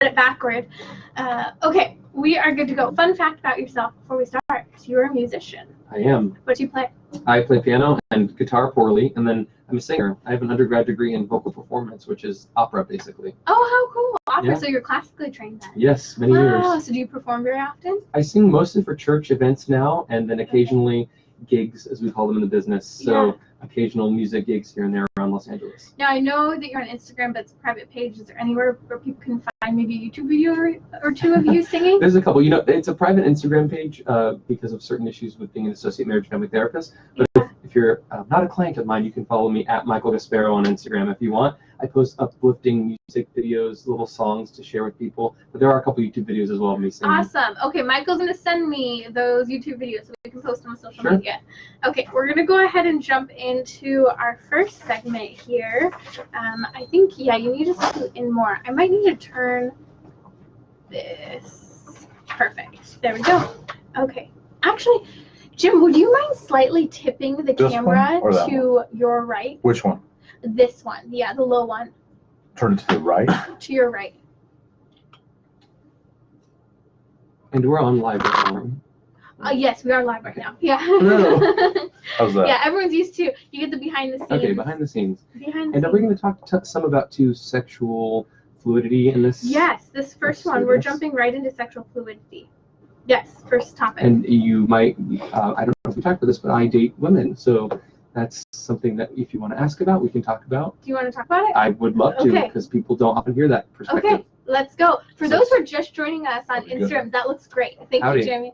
it backward. Okay, we are good to go. Fun fact about yourself before we start. You're a musician. I am. What do you play? I play piano and guitar poorly, and then I'm a singer. I have an undergrad degree in vocal performance, which is opera, basically. Oh, how cool. Opera, Yeah. so you're classically trained then? Yes, many Wow, years. so do you perform very often? I sing mostly for church events now, and then occasionally gigs, as we call them in the business. So occasional music gigs here and there around Los Angeles. Now, I know that you're on Instagram, but it's a private page. Is there anywhere where people can find maybe a YouTube video or two of you singing? There's a couple. You know, it's a private Instagram page because of certain issues with being an associate marriage and family therapist. But if you're not a client of mine, you can follow me at Michael Gasparro on Instagram if you want. I post uplifting music videos, little songs to share with people. But there are a couple YouTube videos as well of me singing. Awesome. Okay, Michael's going to send me those YouTube videos so we can post them on social media. Okay, we're going to go ahead and jump into our first segment here. I think, you need to scoot in more. I might need to turn this. Perfect. There we go. Okay. Actually, Jim, would you mind slightly tipping the camera to your right? Which one? This one. Yeah, the low one. Turn it to the right? To your right. And we're on live right now. Yes, we are live right now. Yeah. Hello. How's that? Yeah, everyone's used to, you get the behind the scenes. Okay, behind the scenes. Behind the And are we going to talk some about sexual fluidity in this? Yes, this first one, we're jumping right into sexual fluidity. Yes, first topic. And you might, I don't know if we talked about this, but I date women. So that's something that if you want to ask about, we can talk about. Do you want to talk about it? I would love to, because people don't often hear that perspective. Okay, let's go. For those who are just joining us on Instagram, that looks great. Thank you, Jamie.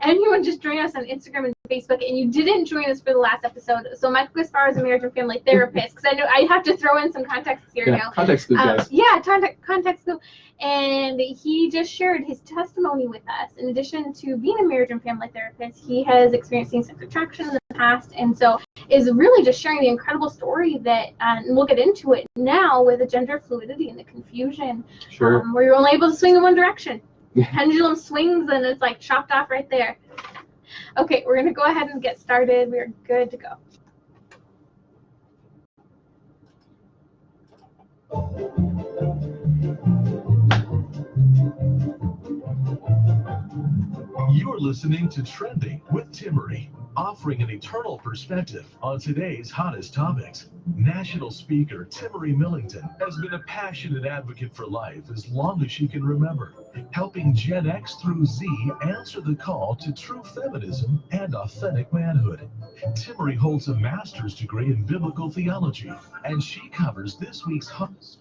Anyone just joining us on Instagram and Facebook, and you didn't join us for the last episode, so Michael Gasparro is a marriage and family therapist, because I know I have to throw in some context here now. Context clue, guys. Yeah, context clue. And he just shared his testimony with us. In addition to being a marriage and family therapist, he has experienced same-sex attraction in the past, and so is really just sharing the incredible story that, and we'll get into it now with the gender fluidity and the confusion, where you're only able to swing in one direction. Pendulum swings and it's like chopped off right there. Okay, we're gonna go ahead and get started. We're good to go. You're listening to Trending with Timmerie, offering an eternal perspective on today's hottest topics. National speaker Timmerie Millington has been a passionate advocate for life as long as she can remember, helping Gen X through Z answer the call to true feminism and authentic manhood. Timmerie holds a master's degree in biblical theology, and she covers this week's hottest.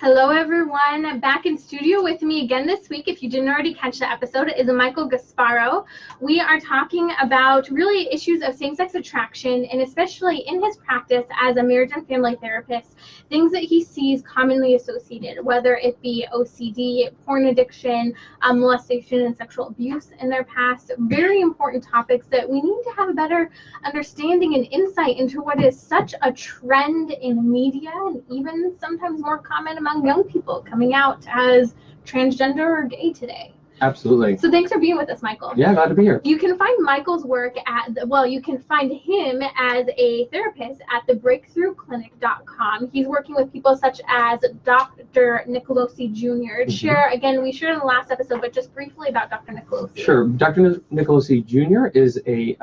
Hello everyone, back in studio with me again this week. If you didn't already catch the episode, is Michael Gasparro. We are talking about really issues of same-sex attraction, and especially in his practice as a marriage and family therapist, things that he sees commonly associated, whether it be OCD, porn addiction, molestation, and sexual abuse in their past. Very important topics that we need to have a better understanding and insight into what is such a trend in media, and even sometimes more common among young people coming out as transgender or gay today. Absolutely. So thanks for being with us, Michael. Yeah, glad to be here. You can find Michael's work you can find him as a therapist at thebreakthroughclinic.com. He's working with people such as Dr. Nicolosi Jr. We shared in the last episode, but just briefly about Dr. Nicolosi. Sure. Dr. Nicolosi Jr. is a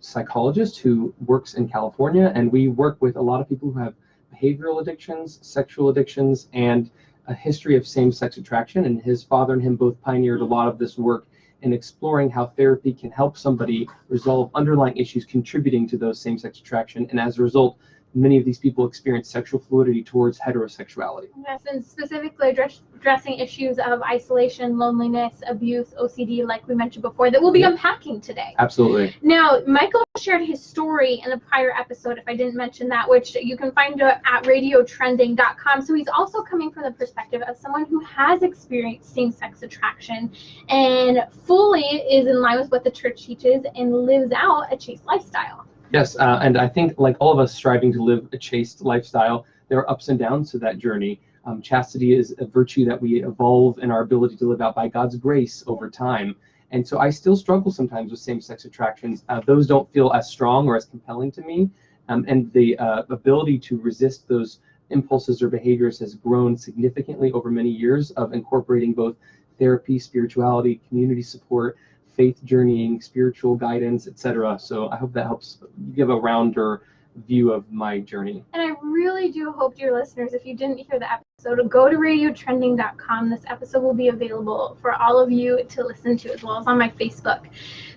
psychologist who works in California, and we work with a lot of people who have behavioral addictions, sexual addictions, and a history of same-sex attraction. And his father and him both pioneered a lot of this work in exploring how therapy can help somebody resolve underlying issues contributing to those same-sex attraction. And as a result, many of these people experience sexual fluidity towards heterosexuality. Yes, and specifically addressing issues of isolation, loneliness, abuse, OCD, like we mentioned before, that we'll be unpacking today. Absolutely. Now, Michael shared his story in the prior episode, if I didn't mention that, which you can find at radiotrending.com. So he's also coming from the perspective of someone who has experienced same-sex attraction and fully is in line with what the church teaches and lives out a chaste lifestyle. Yes, and I think like all of us striving to live a chaste lifestyle, there are ups and downs to that journey. Chastity is a virtue that we evolve in our ability to live out by God's grace over time. And so I still struggle sometimes with same-sex attractions. Those don't feel as strong or as compelling to me. And the ability to resist those impulses or behaviors has grown significantly over many years of incorporating both therapy, spirituality, community support, faith journeying, spiritual guidance, etc. So I hope that helps give a rounder view of my journey. And I really do hope, dear listeners, if you didn't hear the episode, go to radiotrending.com. This episode will be available for all of you to listen to, as well as on my Facebook.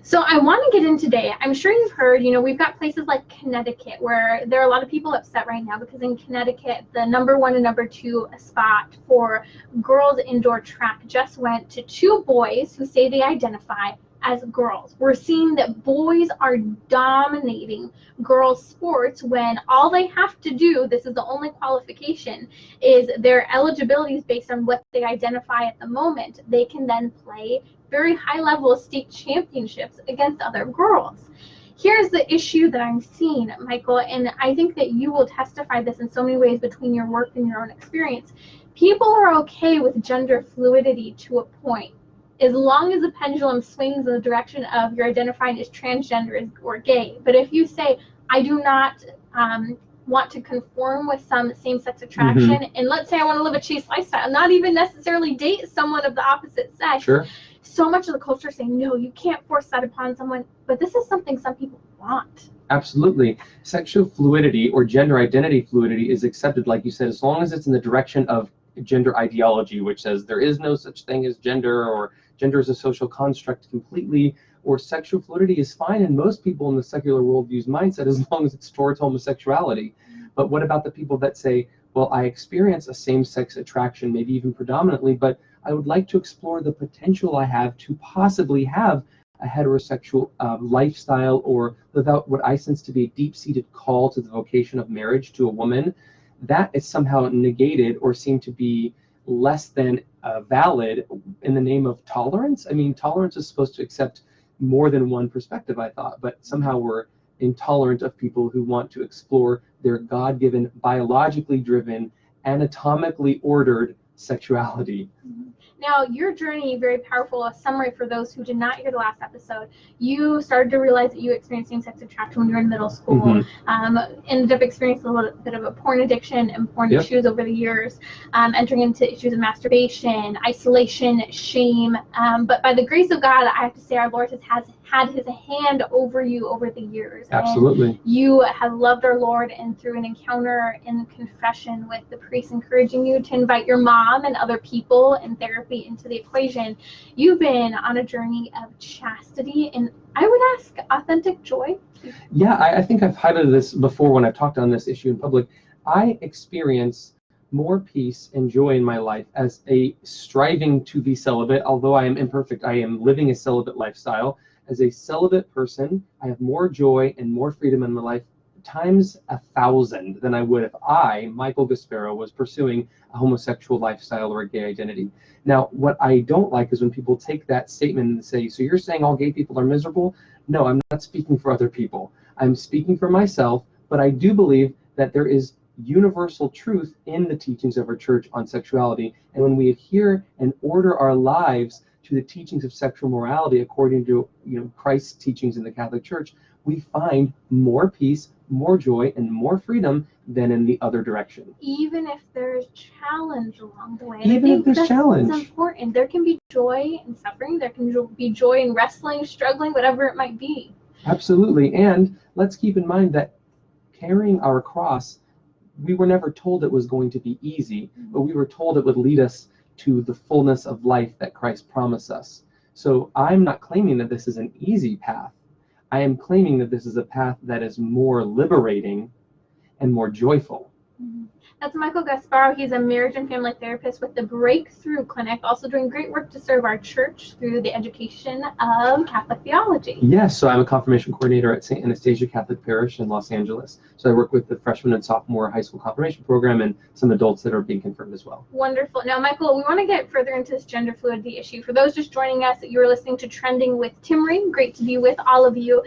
So I want to get in today. I'm sure you've heard, we've got places like Connecticut where there are a lot of people upset right now because in Connecticut, the #1 and #2 spot for girls indoor track just went to 2 boys who say they identify as girls. We're seeing that boys are dominating girls' sports when all they have to do, this is the only qualification, is their eligibility is based on what they identify at the moment. They can then play very high-level state championships against other girls. Here's the issue that I'm seeing, Michael, and I think that you will testify this in so many ways between your work and your own experience. People are okay with gender fluidity to a point, as long as the pendulum swings in the direction of you're identifying as transgender or gay. But if you say, I do not want to conform with some same-sex attraction, and let's say I want to live a chaste lifestyle, not even necessarily date someone of the opposite sex, Sure. So much of the culture is saying, no, you can't force that upon someone. But this is something some people want. Absolutely. Sexual fluidity or gender identity fluidity is accepted, like you said, as long as it's in the direction of gender ideology, which says there is no such thing as gender, or gender is a social construct completely, or sexual fluidity is fine in most people in the secular worldview's mindset as long as it's towards homosexuality. But what about the people that say, well, I experience a same-sex attraction, maybe even predominantly, but I would like to explore the potential I have to possibly have a heterosexual lifestyle, or without what I sense to be a deep-seated call to the vocation of marriage to a woman, that is somehow negated or seemed to be less than valid in the name of tolerance. I mean, tolerance is supposed to accept more than one perspective, I thought, but somehow we're intolerant of people who want to explore their God-given, biologically driven, anatomically ordered sexuality. Now, your journey, very powerful. A summary for those who did not hear the last episode. You started to realize that you experienced same-sex attraction when you were in middle school. Ended up experiencing a little bit of a porn addiction and porn issues over the years. Entering into issues of masturbation, isolation, shame. But by the grace of God, I have to say our Lord has had his hand over you over the years. Absolutely. And you have loved our Lord, and through an encounter in confession with the priest encouraging you to invite your mom and other people in therapy into the equation, you've been on a journey of chastity and, I would ask, authentic joy. Yeah, I think I've highlighted this before when I've talked on this issue in public. I experience more peace and joy in my life as a striving to be celibate. Although I am imperfect, I am living a celibate lifestyle. As a celibate person, I have more joy and more freedom in my life times 1,000 than I would if I, Michael Gasparro, was pursuing a homosexual lifestyle or a gay identity. Now, what I don't like is when people take that statement and say, so you're saying all gay people are miserable? No, I'm not speaking for other people. I'm speaking for myself, but I do believe that there is universal truth in the teachings of our church on sexuality. And when we adhere and order our lives to the teachings of sexual morality according to Christ's teachings in the Catholic Church, we find more peace, more joy, and more freedom than in the other direction. Even if there's challenge along the way. Even if there's challenge. It's important. There can be joy in suffering. There can be joy in wrestling, struggling, whatever it might be. Absolutely. And let's keep in mind that carrying our cross, we were never told it was going to be easy, but we were told it would lead us to the fullness of life that Christ promised us. So I'm not claiming that this is an easy path. I am claiming that this is a path that is more liberating and more joyful. That's Michael Gasparro. He's a marriage and family therapist with the Breakthrough Clinic, also doing great work to serve our church through the education of Catholic theology. Yes, so I'm a confirmation coordinator at St. Anastasia Catholic Parish in Los Angeles. So I work with the freshman and sophomore high school confirmation program and some adults that are being confirmed as well. Wonderful. Now, Michael, we want to get further into this gender fluidity issue. For those just joining us, you're listening to Trending with Timmerie. Great to be with all of you.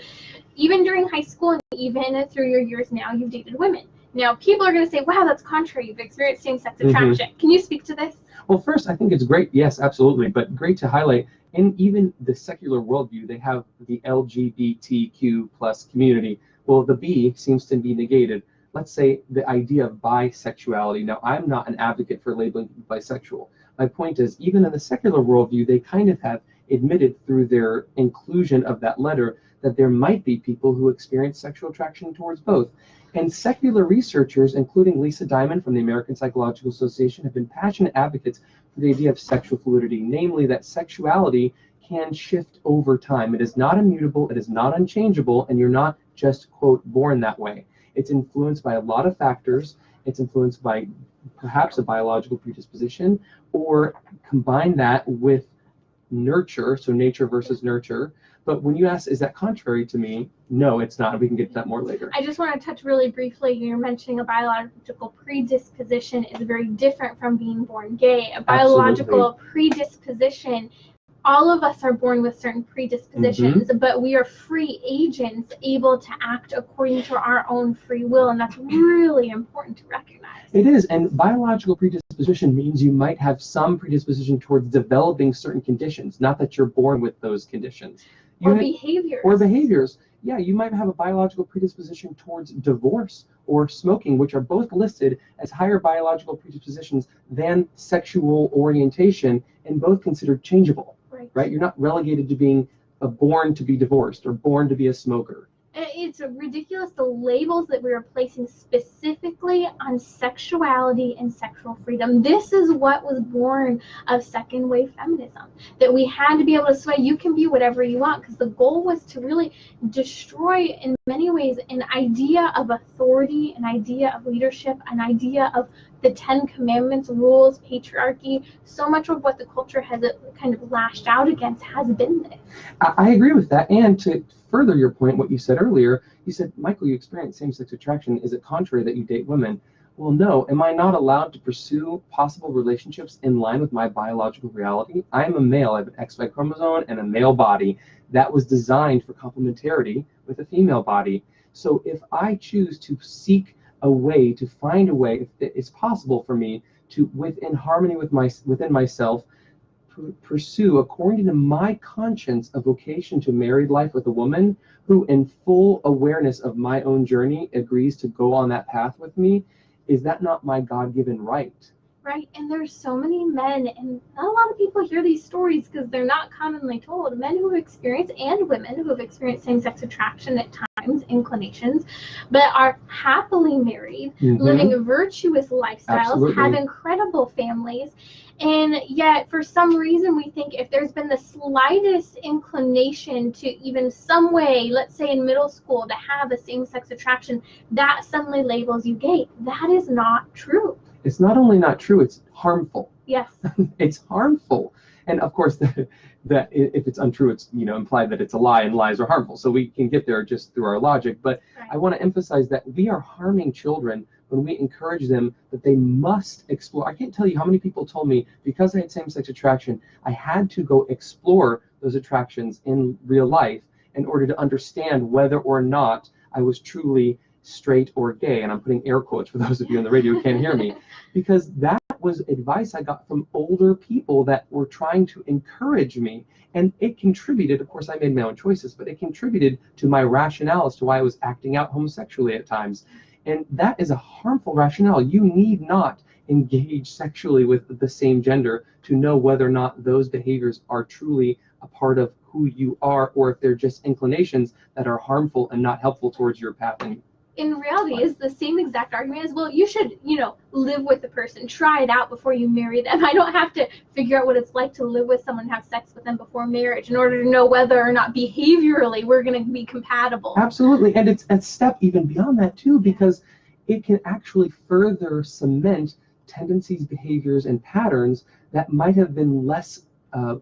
Even during high school and even through your years now, you've dated women. Now, people are going to say, wow, that's contrary. You've experienced same-sex attraction. Can you speak to this? Well, first, I think it's great. Yes, absolutely. But great to highlight, in even the secular worldview, they have the LGBTQ plus community. Well, the B seems to be negated. Let's say the idea of bisexuality. Now, I'm not an advocate for labeling people bisexual. My point is, even in the secular worldview, they kind of have admitted through their inclusion of that letter that there might be people who experience sexual attraction towards both. And secular researchers, including Lisa Diamond from the American Psychological Association, have been passionate advocates for the idea of sexual fluidity, namely that sexuality can shift over time. It is not immutable, it is not unchangeable, and you're not just, quote, born that way. It's influenced by a lot of factors. It's influenced by perhaps a biological predisposition, or combine that with nurture, so nature versus nurture. But when you ask, is that contrary to me? No, it's not. We can get to that more later. I just want to touch really briefly. You're mentioning a biological predisposition is very different from being born gay. A biological predisposition, all of us are born with certain predispositions, but we are free agents able to act according to our own free will, and that's really important to recognize. It is, and biological predisposition means you might have some predisposition towards developing certain conditions, not that you're born with those conditions. Or behaviors. Or behaviors. Yeah, you might have a biological predisposition towards divorce or smoking, which are both listed as higher biological predispositions than sexual orientation, and both considered changeable. Right? You're not relegated to being born to be divorced or born to be a smoker. It's ridiculous, the labels that we are placing specifically on sexuality and sexual freedom. This is what was born of second wave feminism, that we had to be able to say you can be whatever you want, because the goal was to really destroy in many ways an idea of authority, an idea of leadership, an idea of the 10 Commandments, rules, patriarchy. So much of what the culture has kind of lashed out against has been this. I agree with that. And to further your point, what you said earlier, you said, Michael, you experience same-sex attraction. Is it contrary that you date women? Well, no. Am I not allowed to pursue possible relationships in line with my biological reality? I am a male. I have an XY chromosome and a male body that was designed for complementarity with a female body. So if I choose to seek a way, to find a way, if it's possible for me to, within harmony with within myself, pursue, according to my conscience, a vocation to married life with a woman who, in full awareness of my own journey, agrees to go on that path with me, is that not my God-given right? Right, and there's so many men, and not a lot of people hear these stories because they're not commonly told, men who have experienced, and women who have experienced same-sex attraction at times, inclinations, but are happily married, living virtuous lifestyles, have incredible families, and yet for some reason we think if there's been the slightest inclination to even some way, let's say in middle school, to have a same-sex attraction, that suddenly labels you gay. That is not true. It's not only not true, it's harmful. Yes. It's harmful. And of course, that if it's untrue, it's implied that it's a lie, and lies are harmful. So we can get there just through our logic. But I want to emphasize that we are harming children when we encourage them that they must explore. I can't tell you how many people told me, because I had same-sex attraction, I had to go explore those attractions in real life in order to understand whether or not I was truly straight or gay. And I'm putting air quotes for those of you on the radio who can't hear me, because that was advice I got from older people that were trying to encourage me. And it contributed, of course, I made my own choices, but it contributed to my rationale as to why I was acting out homosexually at times. And that is a harmful rationale. You need not engage sexually with the same gender to know whether or not those behaviors are truly a part of who you are, or if they're just inclinations that are harmful and not helpful towards your path. And in reality, is the same exact argument as, well, you should, live with the person, try it out before you marry them. I don't have to figure out what it's like to live with someone and have sex with them before marriage in order to know whether or not behaviorally we're going to be compatible. Absolutely. And it's a step even beyond that too, because it can actually further cement tendencies, behaviors, and patterns that might have been less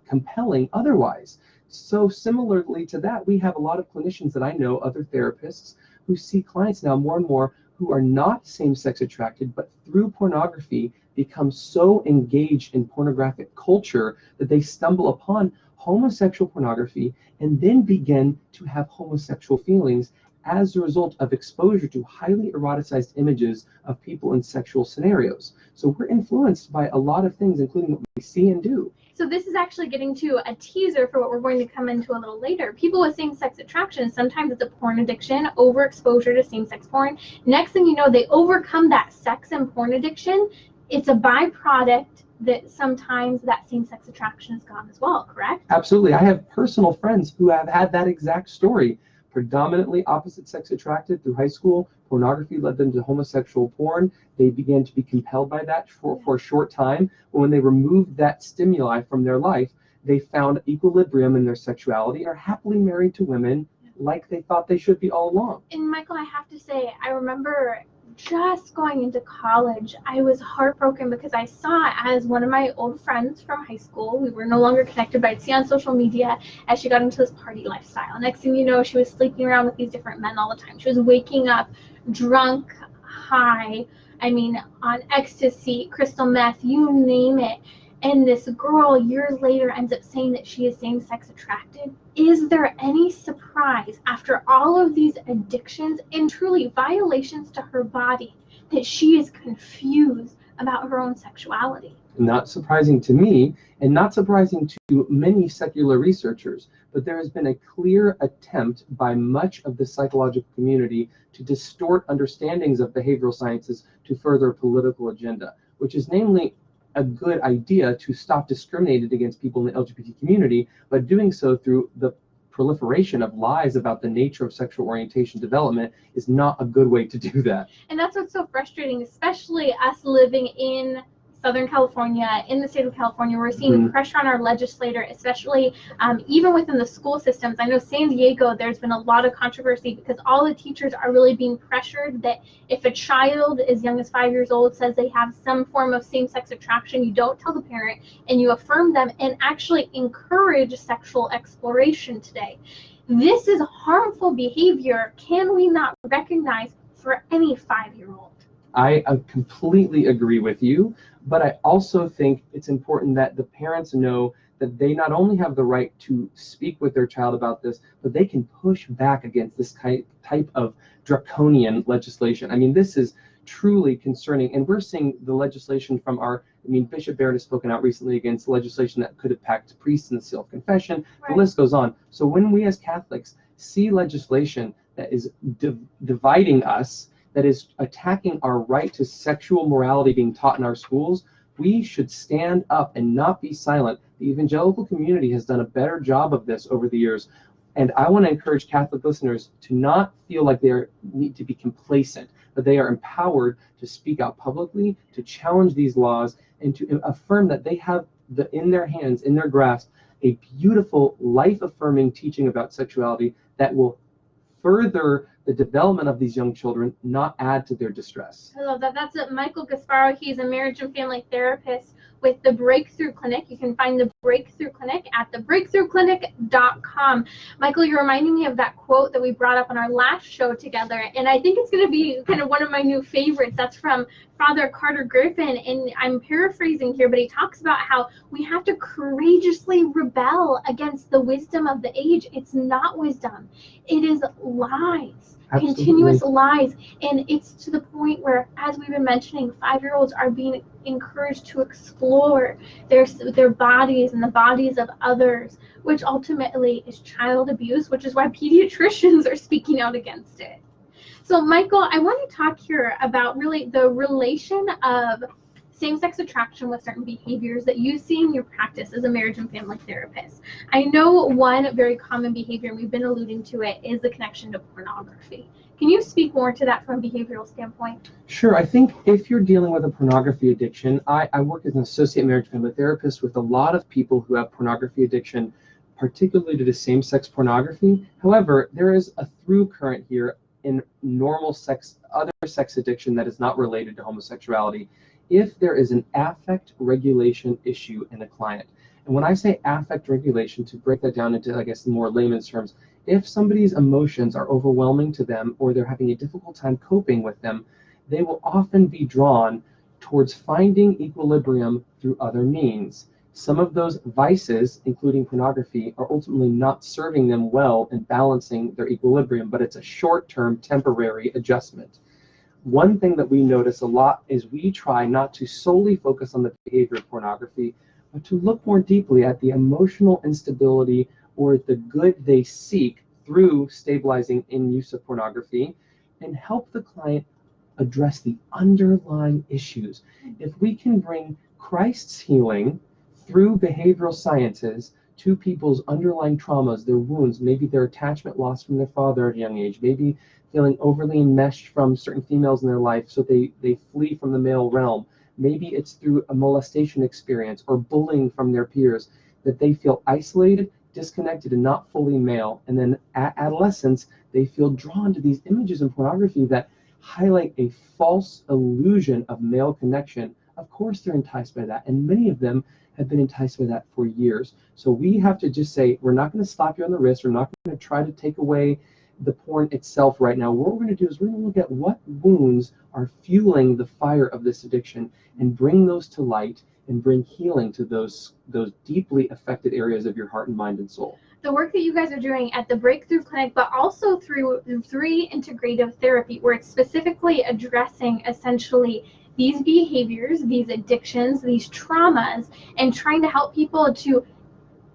compelling otherwise. So similarly to that, we have a lot of clinicians that I know, other therapists, who see clients now more and more who are not same-sex attracted, but through pornography become so engaged in pornographic culture that they stumble upon homosexual pornography and then begin to have homosexual feelings as a result of exposure to highly eroticized images of people in sexual scenarios. So we're influenced by a lot of things, including what we see and do. So this is actually getting to a teaser for what we're going to come into a little later. People with same-sex attraction, sometimes it's a porn addiction, overexposure to same-sex porn. Next thing you know, they overcome that sex and porn addiction. It's a byproduct that sometimes that same-sex attraction is gone as well, correct? Absolutely. I have personal friends who have had that exact story. Predominantly opposite sex attracted through high school. Pornography led them to homosexual porn. They began to be compelled by that for a short time. But when they removed that stimuli from their life, they found equilibrium in their sexuality and are happily married to women like they thought they should be all along. And Michael, I have to say, I remember just going into college, I was heartbroken because I saw as one of my old friends from high school, we were no longer connected, but I'd see on social media as she got into this party lifestyle. Next thing you know, she was sleeping around with these different men all the time. She was waking up drunk, high, on ecstasy, crystal meth, you name it. And this girl years later ends up saying that she is same-sex attracted. Is there any surprise after all of these addictions and truly violations to her body that she is confused about her own sexuality? Not surprising to me, and not surprising to many secular researchers, but there has been a clear attempt by much of the psychological community to distort understandings of behavioral sciences to further a political agenda, which is namely a good idea to stop discriminating against people in the LGBT community, but doing so through the proliferation of lies about the nature of sexual orientation development is not a good way to do that. And that's what's so frustrating, especially us living in Southern California, in the state of California. We're seeing pressure on our legislator, especially even within the school systems. I know San Diego, there's been a lot of controversy because all the teachers are really being pressured that if a child as young as 5 years old says they have some form of same-sex attraction, you don't tell the parent and you affirm them and actually encourage sexual exploration today. This is harmful behavior. Can we not recognize for any 5-year-old? I completely agree with you, but I also think it's important that the parents know that they not only have the right to speak with their child about this, but they can push back against this type of draconian legislation. This is truly concerning, and we're seeing the legislation from Bishop Barrett has spoken out recently against legislation that could impact priests in the seal of confession. Right. The list goes on. So when we as Catholics see legislation that is dividing us, that is attacking our right to sexual morality being taught in our schools, we should stand up and not be silent. The evangelical community has done a better job of this over the years, and I want to encourage Catholic listeners to not feel like they need to be complacent, but they are empowered to speak out publicly, to challenge these laws, and to affirm that they have in their hands, in their grasp, a beautiful, life-affirming teaching about sexuality that will further the development of these young children, not add to their distress. I love that. That's Michael Gasparro. He's a marriage and family therapist with the Breakthrough Clinic. You can find the Breakthrough Clinic at thebreakthroughclinic.com. Michael, you're reminding me of that quote that we brought up on our last show together, and I think it's going to be kind of one of my new favorites. That's from Father Carter Griffin, and I'm paraphrasing here, but he talks about how we have to courageously rebel against the wisdom of the age. It's not wisdom. It is lies. Absolutely. Continuous lies, and it's to the point where, as we've been mentioning, 5-year-olds are being encouraged to explore their bodies and the bodies of others, which ultimately is child abuse, which is why pediatricians are speaking out against it. So Michael, I want to talk here about really the relation of same-sex attraction with certain behaviors that you see in your practice as a marriage and family therapist. I know one very common behavior, and we've been alluding to it, is the connection to pornography. Can you speak more to that from a behavioral standpoint? Sure. I think if you're dealing with a pornography addiction, I work as an associate marriage and family therapist with a lot of people who have pornography addiction, particularly due to same-sex pornography. However, there is a through current here in normal other sex addiction that is not related to homosexuality. If there is an affect regulation issue in a client, and when I say affect regulation, to break that down into, I guess, more layman's terms, if somebody's emotions are overwhelming to them or they're having a difficult time coping with them, they will often be drawn towards finding equilibrium through other means. some of those vices, including pornography, are ultimately not serving them well in balancing their equilibrium, but it's a short-term, temporary adjustment. One thing that we notice a lot is we try not to solely focus on the behavior of pornography, but to look more deeply at the emotional instability or the good they seek through stabilizing in use of pornography, and help the client address the underlying issues. If we can bring Christ's healing through behavioral sciences to people's underlying traumas, their wounds, maybe their attachment lost from their father at a young age, maybe feeling overly enmeshed from certain females in their life, so they flee from the male realm. Maybe it's through a molestation experience or bullying from their peers, that they feel isolated, disconnected, and not fully male. And then at adolescence, they feel drawn to these images in pornography that highlight a false illusion of male connection. Of course they're enticed by that, and many of them have been enticed by that for years. So we have to just say, we're not going to slap you on the wrist, we're not going to try to take away the porn itself right now. What we're going to do is we're going to look at what wounds are fueling the fire of this addiction and bring those to light and bring healing to those deeply affected areas of your heart and mind and soul. The work that you guys are doing at the Breakthrough Clinic, but also through 3 integrative therapy, where it's specifically addressing essentially these behaviors, these addictions, these traumas, and trying to help people to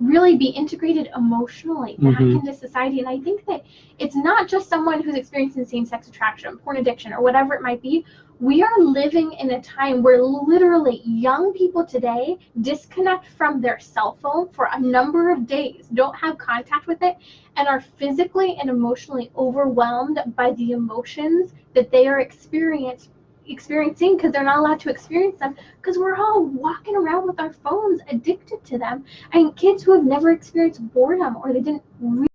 really be integrated emotionally back into society. And I think that it's not just someone who's experiencing same-sex attraction, porn addiction, or whatever it might be. We are living in a time where literally young people today disconnect from their cell phone for a number of days, don't have contact with it, and are physically and emotionally overwhelmed by the emotions that they are experiencing because they're not allowed to experience them, because we're all walking around with our phones addicted to them. I mean, kids who have never experienced boredom, or they didn't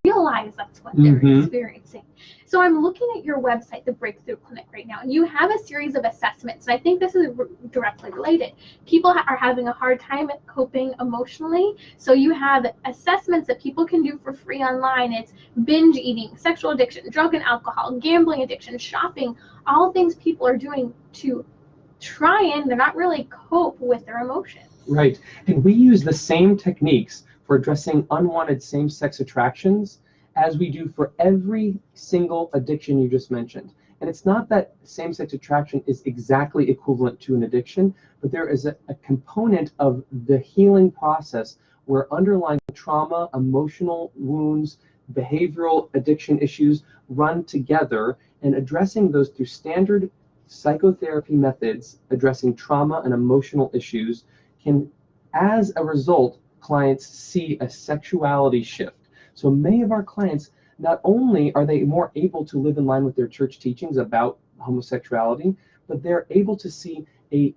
realize that's what they're experiencing. So I'm looking at your website, the Breakthrough Clinic, right now, and you have a series of assessments, and I think this is directly related. People are having a hard time coping emotionally, so you have assessments that people can do for free online. It's binge eating, sexual addiction, drug and alcohol, gambling addiction, shopping, all things people are doing to try and they're not really cope with their emotions. Right, and we use the same techniques for addressing unwanted same-sex attractions as we do for every single addiction you just mentioned. And it's not that same-sex attraction is exactly equivalent to an addiction, but there is a component of the healing process where underlying trauma, emotional wounds, behavioral addiction issues run together, and addressing those through standard psychotherapy methods, addressing trauma and emotional issues, can, as a result, clients see a sexuality shift. So many of our clients, not only are they more able to live in line with their church teachings about homosexuality, but they're able to see a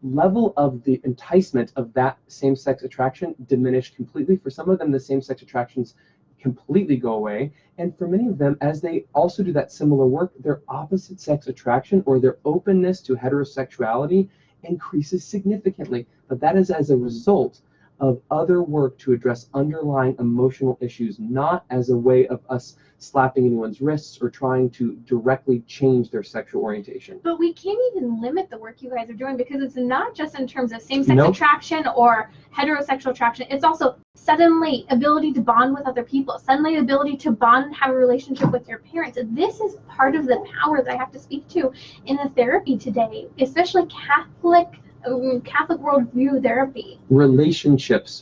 level of the enticement of that same-sex attraction diminish completely. For some of them, the same-sex attractions completely go away. And for many of them, as they also do that similar work, their opposite sex attraction or their openness to heterosexuality increases significantly. But that is as a result of other work to address underlying emotional issues, not as a way of us slapping anyone's wrists or trying to directly change their sexual orientation. But we can't even limit the work you guys are doing, because it's not just in terms of same-sex attraction or heterosexual attraction. It's also suddenly ability to bond with other people, suddenly ability to bond and have a relationship with your parents. This is part of the power that I have to speak to in the therapy today, especially Catholic worldview therapy. Relationships.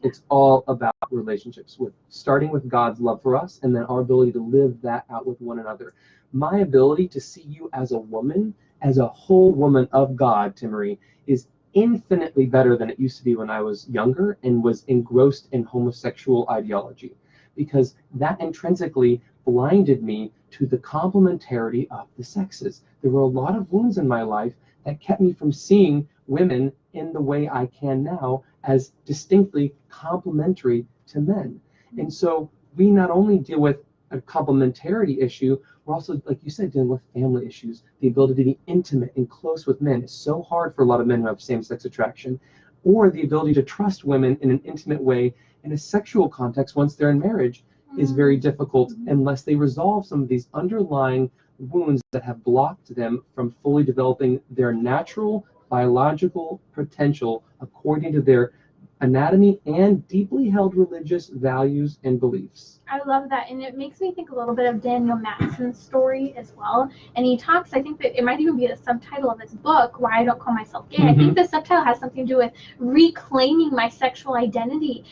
It's all about relationships, starting with God's love for us, and then our ability to live that out with one another. My ability to see you as a woman, as a whole woman of God, Timmerie, is infinitely better than it used to be when I was younger and was engrossed in homosexual ideology, because that intrinsically blinded me to the complementarity of the sexes. There were a lot of wounds in my life that kept me from seeing women in the way I can now as distinctly complementary to men. And so we not only deal with a complementarity issue, we're also, like you said, dealing with family issues. The ability to be intimate and close with men is so hard for a lot of men who have same-sex attraction, or the ability to trust women in an intimate way in a sexual context once they're in marriage is very difficult unless they resolve some of these underlying wounds that have blocked them from fully developing their natural biological potential according to their anatomy and deeply held religious values and beliefs. I love that, and it makes me think a little bit of Daniel Madsen's story as well. And he talks, I think that it might even be the subtitle of his book, Why I Don't Call Myself Gay. I think the subtitle has something to do with reclaiming my sexual identity.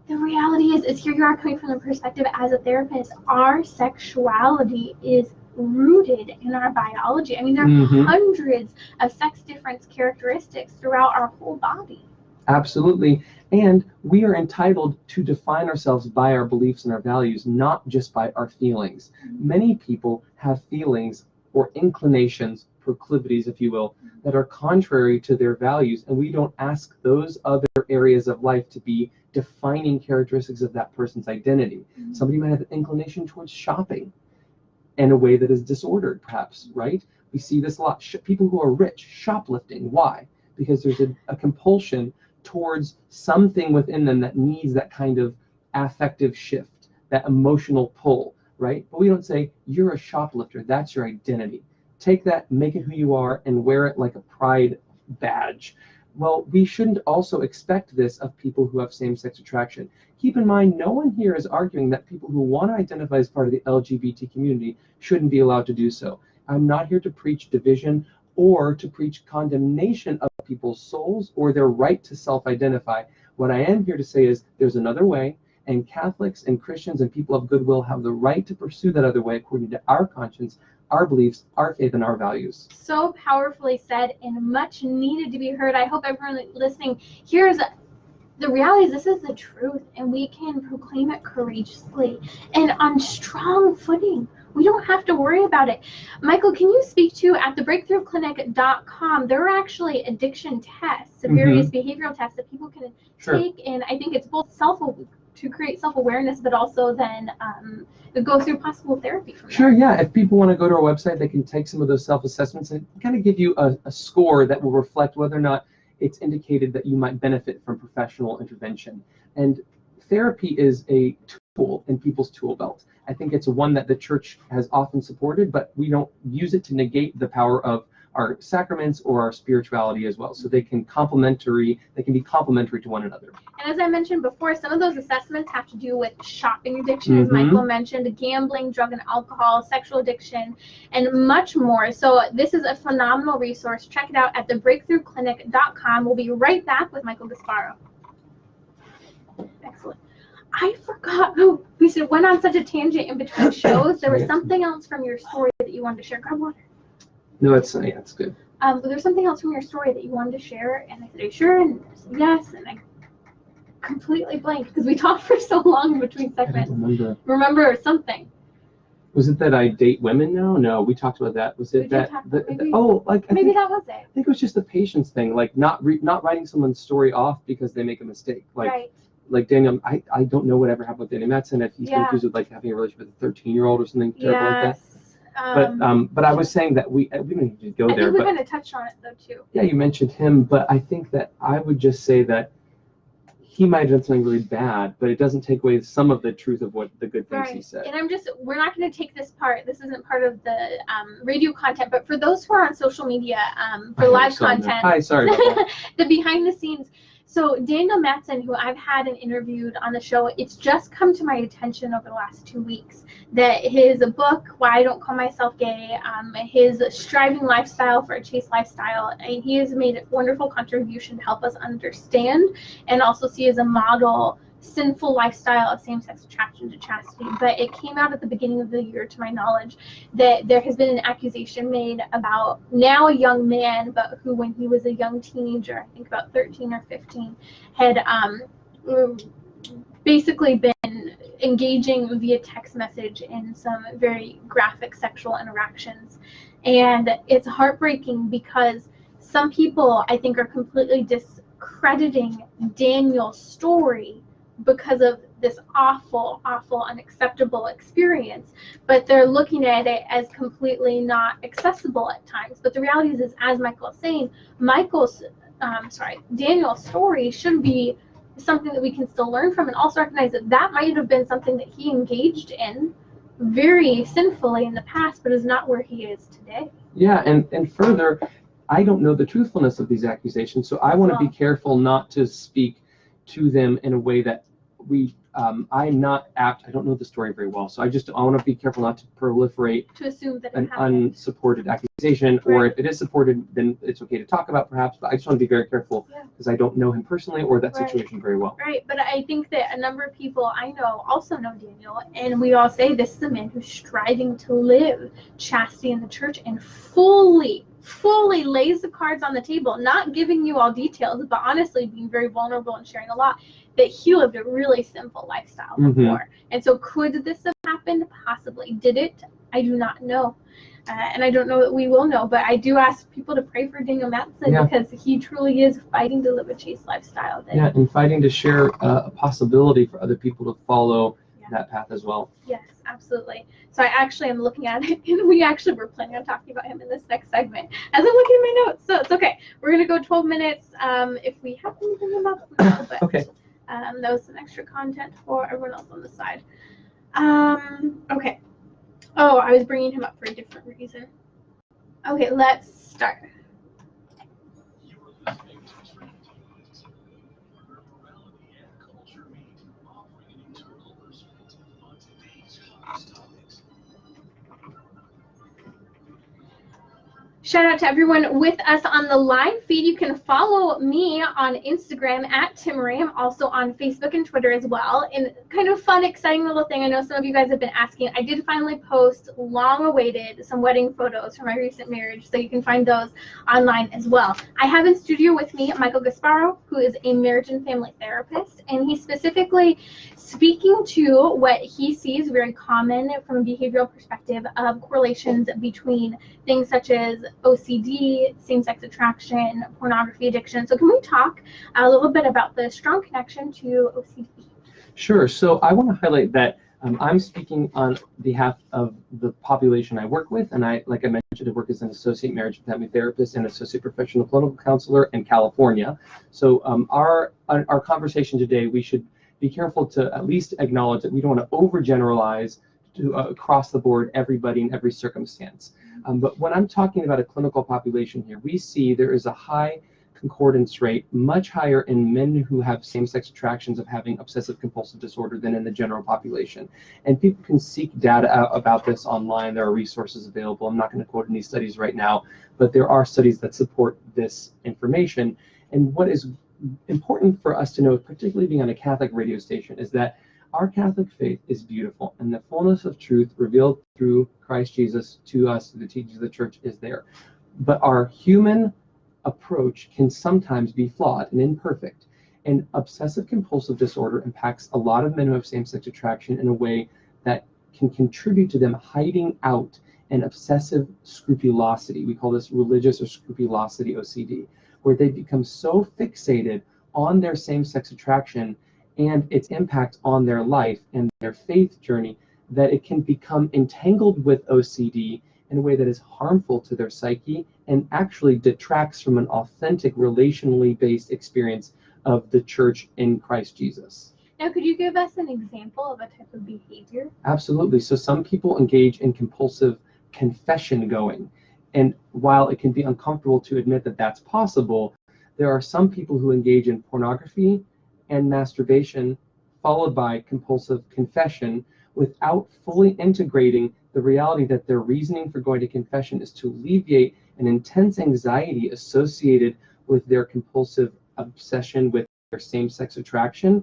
The reality is here you are coming from the perspective as a therapist, our sexuality is rooted in our biology. I mean, there are hundreds of sex difference characteristics throughout our whole body. Absolutely. And we are entitled to define ourselves by our beliefs and our values, not just by our feelings. Many people have feelings or inclinations, proclivities, if you will, that are contrary to their values, and we don't ask those other areas of life to be defining characteristics of that person's identity. Somebody might have an inclination towards shopping in a way that is disordered, perhaps, right? We see this a lot. People who are rich, shoplifting. Why? Because there's a compulsion towards something within them that needs that kind of affective shift, that emotional pull, right? But we don't say, you're a shoplifter, that's your identity. Take that, make it who you are, and wear it like a pride badge. Well, we shouldn't also expect this of people who have same-sex attraction. Keep in mind, no one here is arguing that people who want to identify as part of the LGBT community shouldn't be allowed to do so. I'm not here to preach division or to preach condemnation of people's souls or their right to self-identify. What I am here to say is there's another way, and Catholics and Christians and people of goodwill have the right to pursue that other way according to our conscience, our beliefs, our faith, and our values. So powerfully said and much needed to be heard. I hope everyone listening hears the reality is this is the truth, and we can proclaim it courageously and on strong footing. We don't have to worry about it. Michael, can you speak to, at thebreakthroughclinic.com, there are actually addiction tests, various behavioral tests that people can take, and I think it's both to create self-awareness, but also then go through possible therapy from Sure, yeah. If people want to go to our website, they can take some of those self-assessments and kind of give you a score that will reflect whether or not it's indicated that you might benefit from professional intervention. And therapy is a tool in people's tool belt. I think it's one that the church has often supported, but we don't use it to negate the power of our sacraments or our spirituality as well. So they can be complementary to one another. And as I mentioned before, some of those assessments have to do with shopping addiction, as Michael mentioned, gambling, drug and alcohol, sexual addiction, and much more. So this is a phenomenal resource. Check it out at thebreakthroughclinic.com. We'll be right back with Michael Gasparro. Excellent. I forgot. Oh, we went on such a tangent in between shows. There was something else from your story that you wanted to share. Grab water. No, it's good. But there's something else from your story that you wanted to share, and I said, "Are you sure?" And I said, "Yes," and I completely blanked because we talked for so long in between segments. I don't remember something. Was it that I date women now? No, we talked about that. Was it that? Maybe that was it. I think it was just the patience thing, like not writing someone's story off because they make a mistake. Like Daniel, I don't know whatever happened with Daniel Madsen, if he's been accused of like having a relationship with a 13-year-old or something terrible like that. But I was saying that we don't need to go there. I think we kind of touched on it though too. Yeah, you mentioned him, but I think that I would just say that he might have done something really bad, but it doesn't take away some of the truth of what the good things he said. And we're not going to take this part. This isn't part of the radio content, but for those who are on social media for live content. Hi, sorry about that. The behind the scenes. So Daniel Madsen, who I've had and interviewed on the show, it's just come to my attention over the last 2 weeks that his book, Why I Don't Call Myself Gay, his striving lifestyle for a chaste lifestyle, and he has made a wonderful contribution to help us understand and also see as a model sinful lifestyle of same-sex attraction to chastity. But it came out at the beginning of the year, to my knowledge, that there has been an accusation made about now a young man, but who when he was a young teenager, I think about 13 or 15, had basically been engaging via text message in some very graphic sexual interactions. And it's heartbreaking because some people, I think, are completely discrediting Daniel's story because of this awful, unacceptable experience, but they're looking at it as completely not accessible at times. But the reality is as Michael is saying, Daniel's story should be something that we can still learn from, and also recognize that might have been something that he engaged in very sinfully in the past, but is not where he is today. Yeah, and further, I don't know the truthfulness of these accusations, so I want to be careful not to speak to them in a way that I'm not apt. I don't know the story very well, so I want to be careful not to proliferate to assume that an unsupported accusation, or if it is supported, then it's okay to talk about perhaps, but I just want to be very careful because I don't know him personally or that situation very well. Right, but I think that a number of people I know also know Daniel, and we all say this is a man who's striving to live chastity in the church and fully lays the cards on the table, not giving you all details, but honestly being very vulnerable and sharing a lot, that he lived a really simple lifestyle before. And so could this have happened? Possibly. Did it? I do not know. And I don't know that we will know, but I do ask people to pray for Daniel Madsen because he truly is fighting to live a chaste lifestyle. And fighting to share a possibility for other people to follow that path as well. Yes, absolutely. So I actually am looking at it, and we actually were planning on talking about him in this next segment as I'm looking at my notes. So it's okay. We're going to go 12 minutes. If we have anything about it, but okay. That was some extra content for everyone else on the side. Okay. Oh, I was bringing him up for a different reason. Okay, let's start. Shout out to everyone with us on the live feed. You can follow me on Instagram at Timmerie. I'm also on Facebook and Twitter as well. And kind of fun, exciting little thing. I know some of you guys have been asking. I did finally post long-awaited some wedding photos from my recent marriage, so you can find those online as well. I have in studio with me Michael Gasparro, who is a marriage and family therapist, and he's specifically speaking to what he sees very common from a behavioral perspective of correlations between things such as OCD, same-sex attraction, pornography addiction. So can we talk a little bit about the strong connection to OCD? Sure. So I want to highlight that I'm speaking on behalf of the population I work with, and like I mentioned, I work as an associate marriage and family therapist and associate professional clinical counselor in California. So our conversation today, we should be careful to at least acknowledge that we don't want to overgeneralize to across the board everybody in every circumstance. But when I'm talking about a clinical population here, we see there is a high concordance rate, much higher in men who have same-sex attractions of having obsessive compulsive disorder than in the general population. And people can seek data out about this online. There are resources available. I'm not going to quote any studies right now, but there are studies that support this information. And what is important for us to know, particularly being on a Catholic radio station, is that our Catholic faith is beautiful, and the fullness of truth revealed through Christ Jesus to us, through the teachings of the church, is there. But our human approach can sometimes be flawed and imperfect. And obsessive compulsive disorder impacts a lot of men who have same-sex attraction in a way that can contribute to them hiding out an obsessive scrupulosity. We call this religious or scrupulosity OCD, where they become so fixated on their same-sex attraction and its impact on their life and their faith journey that it can become entangled with OCD in a way that is harmful to their psyche and actually detracts from an authentic, relationally based experience of the church in Christ Jesus. Now, could you give us an example of a type of behavior? Absolutely. So some people engage in compulsive confession going. And while it can be uncomfortable to admit that that's possible, there are some people who engage in pornography and masturbation, followed by compulsive confession, without fully integrating the reality that their reasoning for going to confession is to alleviate an intense anxiety associated with their compulsive obsession with their same-sex attraction,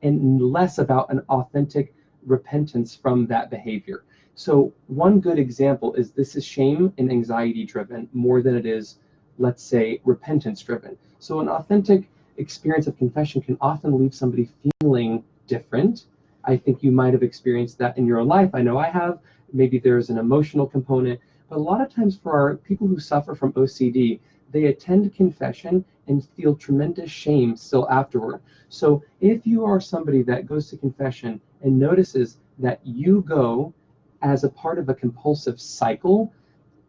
and less about an authentic repentance from that behavior. So one good example is this is shame and anxiety driven more than it is, let's say, repentance driven. So an authentic experience of confession can often leave somebody feeling different. I think you might have experienced that in your own life. I know I have. Maybe there's an emotional component. But a lot of times for our people who suffer from OCD, they attend confession and feel tremendous shame still afterward. So if you are somebody that goes to confession and notices that you go as a part of a compulsive cycle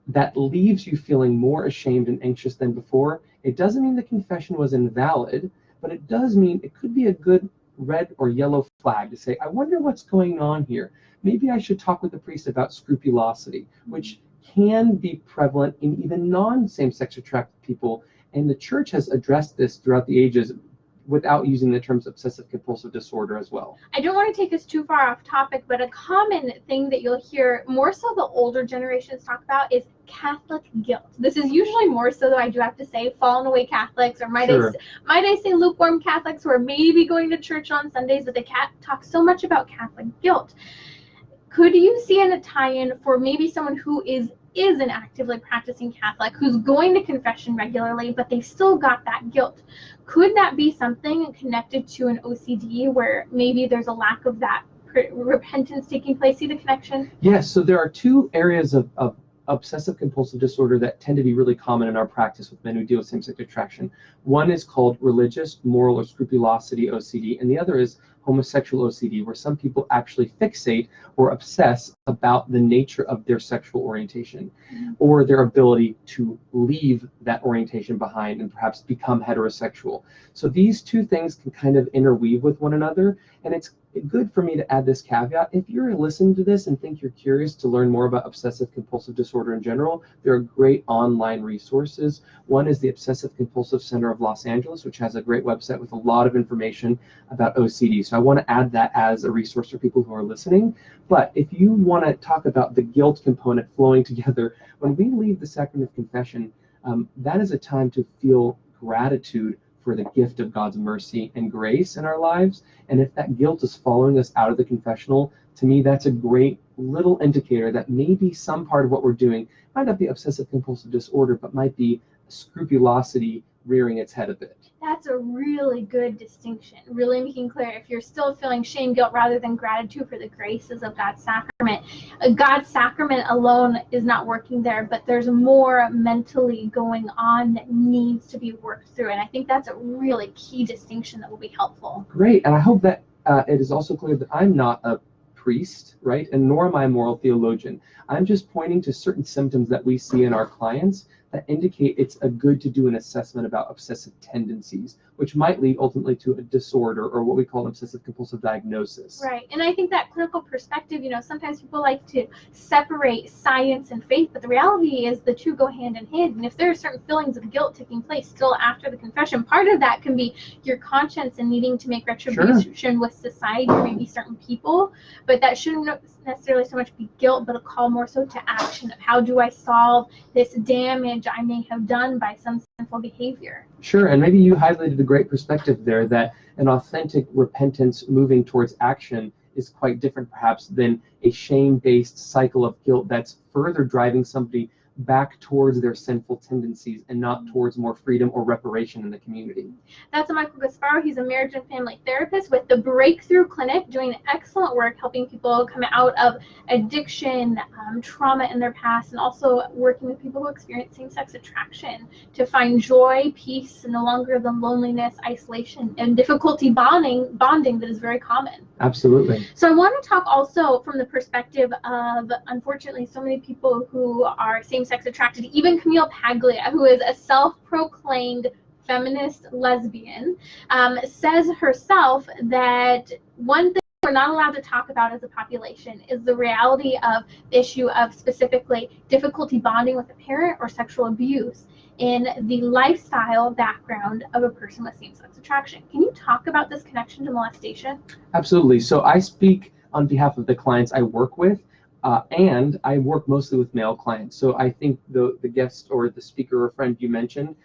that leaves you feeling more ashamed and anxious than before, it doesn't mean the confession was invalid, but it does mean it could be a good red or yellow flag to say, I wonder what's going on here. Maybe I should talk with the priest about scrupulosity, which can be prevalent in even non-same-sex attracted people, and the church has addressed this throughout the ages without using the terms obsessive compulsive disorder as well. I don't want to take us too far off topic, but a common thing that you'll hear more so the older generations talk about is Catholic guilt. This is usually more so, though, I do have to say, fallen away Catholics, or might I say lukewarm Catholics who are maybe going to church on Sundays, but they talk so much about Catholic guilt. Could you see a tie-in for maybe someone who is an actively practicing Catholic, who's going to confession regularly, but they still got that guilt? Could that be something connected to an OCD where maybe there's a lack of that repentance taking place? See the connection? Yes, so there are two areas of obsessive compulsive disorder that tend to be really common in our practice with men who deal with same-sex attraction. One is called religious, moral, or scrupulosity OCD, and the other is homosexual OCD, where some people actually fixate or obsess about the nature of their sexual orientation or their ability to leave that orientation behind and perhaps become heterosexual. So these two things can kind of interweave with one another, and it's good for me to add this caveat. If you're listening to this and think you're curious to learn more about obsessive compulsive disorder in general, there are great online resources. One is the Obsessive Compulsive Center of Los Angeles, which has a great website with a lot of information about OCD. So I want to add that as a resource for people who are listening. But if you want to talk about the guilt component flowing together, when we leave the sacrament of confession, that is a time to feel gratitude for the gift of God's mercy and grace in our lives. And if that guilt is following us out of the confessional, to me, that's a great little indicator that maybe some part of what we're doing might not be obsessive compulsive disorder, but might be scrupulosity rearing its head a bit. That's a really good distinction, really making clear if you're still feeling shame, guilt, rather than gratitude for the graces of God's sacrament. God's sacrament alone is not working there, but there's more mentally going on that needs to be worked through. And I think that's a really key distinction that will be helpful. Great, and I hope that it is also clear that I'm not a priest, right, and nor am I a moral theologian. I'm just pointing to certain symptoms that we see in our clients that indicate it's a good to do an assessment about obsessive tendencies, which might lead ultimately to a disorder or what we call an obsessive compulsive diagnosis. Right, and I think that clinical perspective, sometimes people like to separate science and faith, but the reality is the two go hand in hand. And if there are certain feelings of guilt taking place still after the confession, part of that can be your conscience and needing to make retribution with society or maybe certain people, but that shouldn't necessarily so much be guilt, but a call more so to action of how do I solve this damage I may have done by some sinful behavior. Sure, and maybe you highlighted a great perspective there, that an authentic repentance moving towards action is quite different perhaps than a shame-based cycle of guilt that's further driving somebody back towards their sinful tendencies and not towards more freedom or reparation in the community. That's Michael Gasparro. He's a marriage and family therapist with the Breakthrough Clinic, doing excellent work helping people come out of addiction, trauma in their past, and also working with people who experience same-sex attraction to find joy, peace, and no longer the loneliness, isolation, and difficulty bonding that is very common. Absolutely. So I want to talk also from the perspective of, unfortunately, so many people who are same-sex attracted. Even Camille Paglia, who is a self-proclaimed feminist lesbian, says herself that one thing we're not allowed to talk about as a population is the reality of the issue of specifically difficulty bonding with a parent or sexual abuse in the lifestyle background of a person with same-sex attraction. Can you talk about this connection to molestation? Absolutely. So I speak on behalf of the clients I work with, and I work mostly with male clients. So I think the guest or the speaker or friend you mentioned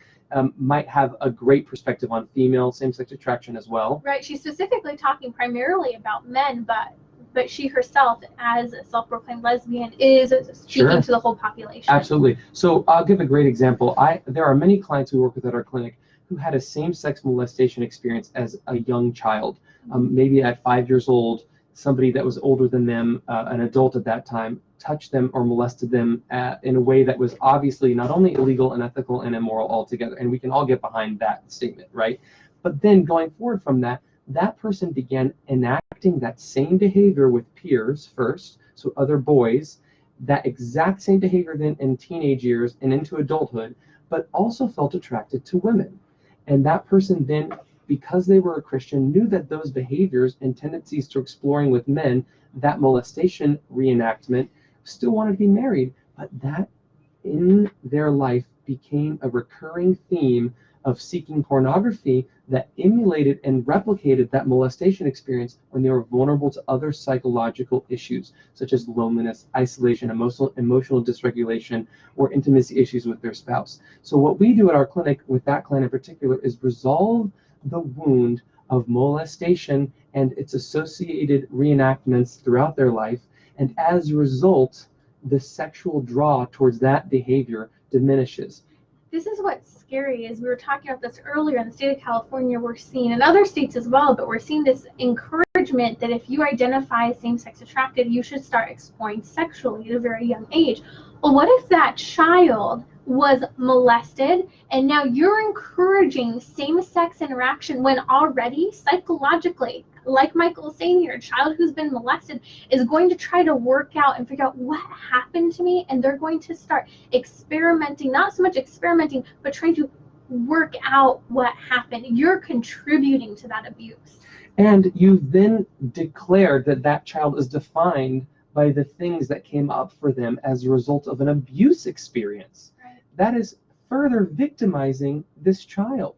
might have a great perspective on female same-sex attraction as well. Right. She's specifically talking primarily about men, but she herself, as a self-proclaimed lesbian, is speaking to the whole population. Absolutely. So I'll give a great example. There are many clients we work with at our clinic who had a same-sex molestation experience as a young child, maybe at 5 years old. Somebody that was older than them, an adult at that time, touched them or molested them in a way that was obviously not only illegal, unethical, and immoral altogether. And we can all get behind that statement, right? But then going forward from that, that person began enacting that same behavior with peers first, so other boys, that exact same behavior then in teenage years and into adulthood, but also felt attracted to women. And that person then, because they were a Christian, knew that those behaviors and tendencies to exploring with men, that molestation reenactment, still wanted to be married, but that in their life became a recurring theme of seeking pornography that emulated and replicated that molestation experience when they were vulnerable to other psychological issues, such as loneliness, isolation, emotional dysregulation, or intimacy issues with their spouse. So what we do at our clinic with that client in particular is resolve the wound of molestation and its associated reenactments throughout their life. And as a result, the sexual draw towards that behavior diminishes. This is what's scary, is we were talking about this earlier. In the state of California, we're seeing, in other states as well, but we're seeing this encouragement that if you identify as same-sex attracted, you should start exploring sexually at a very young age. Well, what if that child was molested and now you're encouraging same-sex interaction when already psychologically, like Michael is saying here, a child who's been molested is going to try to work out and figure out what happened to me, and they're going to start experimenting, not so much experimenting, but trying to work out what happened. You're contributing to that abuse. And you then declared that that child is defined by the things that came up for them as a result of an abuse experience. Right. That is further victimizing this child.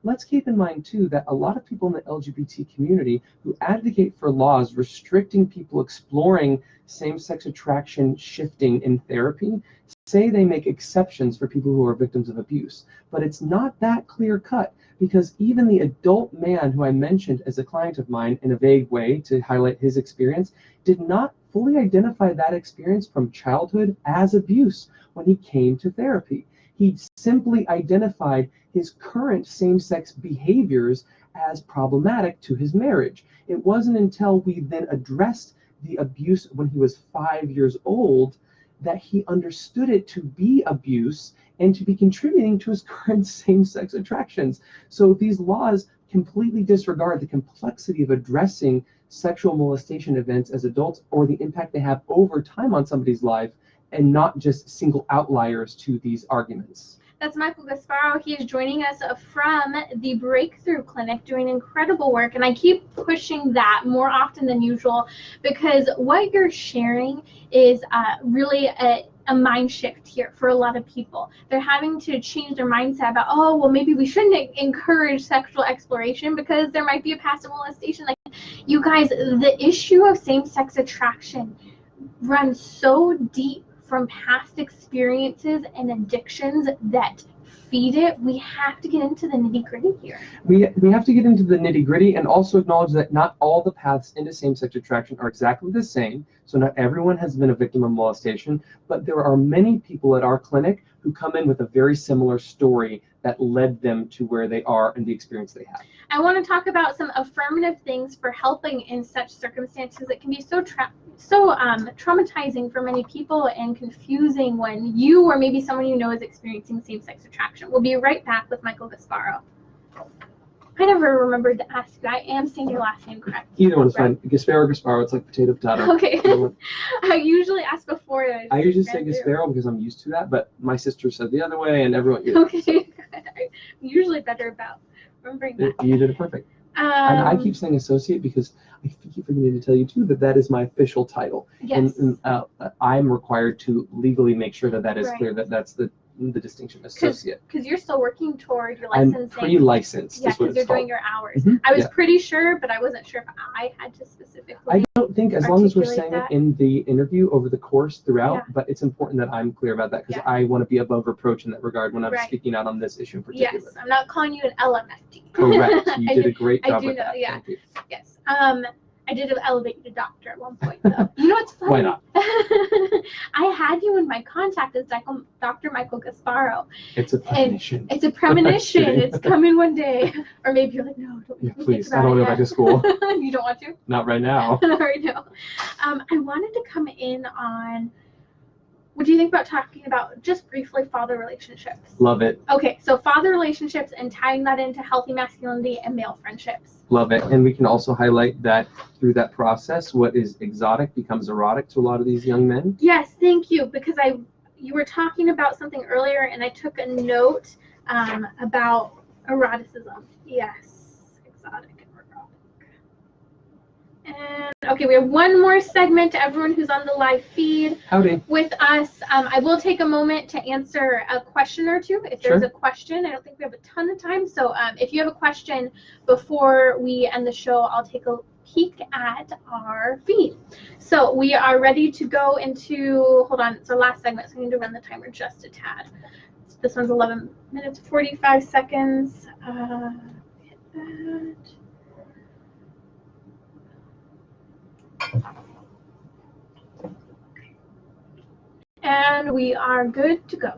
Let's keep in mind, too, that a lot of people in the LGBT community who advocate for laws restricting people exploring same-sex attraction shifting in therapy say they make exceptions for people who are victims of abuse. But it's not that clear-cut, because even the adult man who I mentioned as a client of mine in a vague way to highlight his experience did not fully identify that experience from childhood as abuse when he came to therapy. He simply identified his current same-sex behaviors as problematic to his marriage. It wasn't until we then addressed the abuse when he was 5 years old that he understood it to be abuse and to be contributing to his current same-sex attractions. So these laws completely disregard the complexity of addressing sexual molestation events as adults, or the impact they have over time on somebody's life, and not just single outliers to these arguments. That's Michael Gasparro. He is joining us from the Breakthrough Clinic, doing incredible work. And I keep pushing that more often than usual, because what you're sharing is really a mind shift here for a lot of people. They're having to change their mindset about, oh, well, maybe we shouldn't encourage sexual exploration because there might be a passive molestation. Like, you guys, the issue of same-sex attraction runs so deep from past experiences and addictions that feed it. We have to get into the nitty-gritty here. We have to get into the nitty-gritty and also acknowledge that not all the paths into same-sex attraction are exactly the same. So not everyone has been a victim of molestation, but there are many people at our clinic who come in with a very similar story that led them to where they are and the experience they had. I want to talk about some affirmative things for helping in such circumstances. It can be so traumatizing for many people and confusing when you or maybe someone you know is experiencing same-sex attraction. We'll be right back with Michael Gasparro. I never remembered to ask you. I am saying your last name correct. Either one is fine. Gasparro, it's like potato, potato. Okay. I usually ask before. I usually say Gasparro because I'm used to that, but my sister said the other way, and everyone. Okay. I'm usually better about remembering that. You did it perfect. And I keep saying associate because I keep forgetting to tell you too that is my official title. Yes. And I'm required to legally make sure that is right. clear, that that's the distinction, associate. Because you're still working toward your I'm licensing. pre-licensed. Yeah, is what because you're it's called. doing your hours. Mhm, I was yeah. pretty sure, but I wasn't sure if I had to specifically. I don't think, as long as we're saying that. it in the interview over the course throughout, Yeah. but it's important that I'm clear about that because Yeah. I want to be above reproach in that regard when I'm Right. speaking out on this issue in particular. Yes, I'm not calling you an LMFT. Correct. You I did do- a great I job do with know, that. yeah. Thank you. Yes. I did elevate you to doctor at one point, though. You know what's funny? Why not? I had you in my contact as Dr. Michael Gasparro. It's a premonition. It's a premonition. kidding. It's coming one day. Or maybe you're like, no, don't Yeah, think please. about I don't it want to go back to yet. school. You don't want to? Not right now. Not right now. I wanted to come in on, what do you think about talking about, just briefly, father relationships? Love it. Okay, so father relationships and tying that into healthy masculinity and male friendships. Love it. And we can also highlight that through that process, what is exotic becomes erotic to a lot of these young men. Yes, thank you, because you were talking about something earlier and I took a note about eroticism. Yes, exotic and erotic. And okay, we have one more segment to everyone who's on the live feed. Howdy. With us. I will take a moment to answer a question or two. If there's a question, I don't think we have a ton of time. So if you have a question before we end the show, I'll take a peek at our feed. So we are ready to go into, hold on, it's our last segment, so I need to run the timer just a tad. This one's 11 minutes, 45 seconds. Hit that. And we are good to go.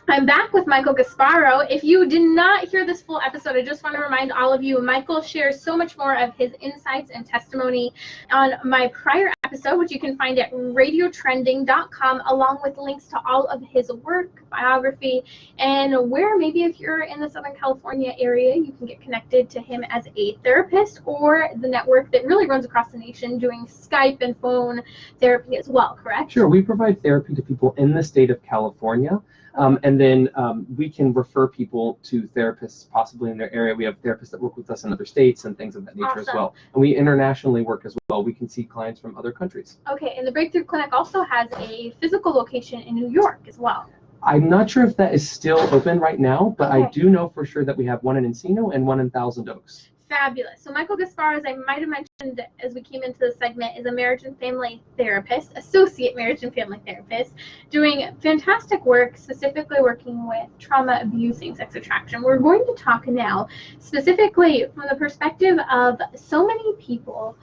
I'm back with Michael Gasparro. If you did not hear this full episode, I just want to remind all of you, Michael shares so much more of his insights and testimony on my prior episode, which you can find at radiotrending.com, along with links to all of his work, biography, and where maybe if you're in the Southern California area, you can get connected to him as a therapist, or the network that really runs across the nation doing Skype and phone therapy as well, correct? Sure, we provide therapy to people in the state of California. And then we can refer people to therapists possibly in their area. We have therapists that work with us in other states and things of that nature as well. And we internationally work as well. We can see clients from other countries. Okay, and the Breakthrough Clinic also has a physical location in New York as well. I'm not sure if that is still open right now, but I do know for sure that we have one in Encino and one in Thousand Oaks. Fabulous. So Michael Gasparro, as I might have mentioned as we came into the segment, is a marriage and family therapist, associate marriage and family therapist, doing fantastic work, specifically working with trauma, abuse, same-sex attraction. We're going to talk now specifically from the perspective of so many people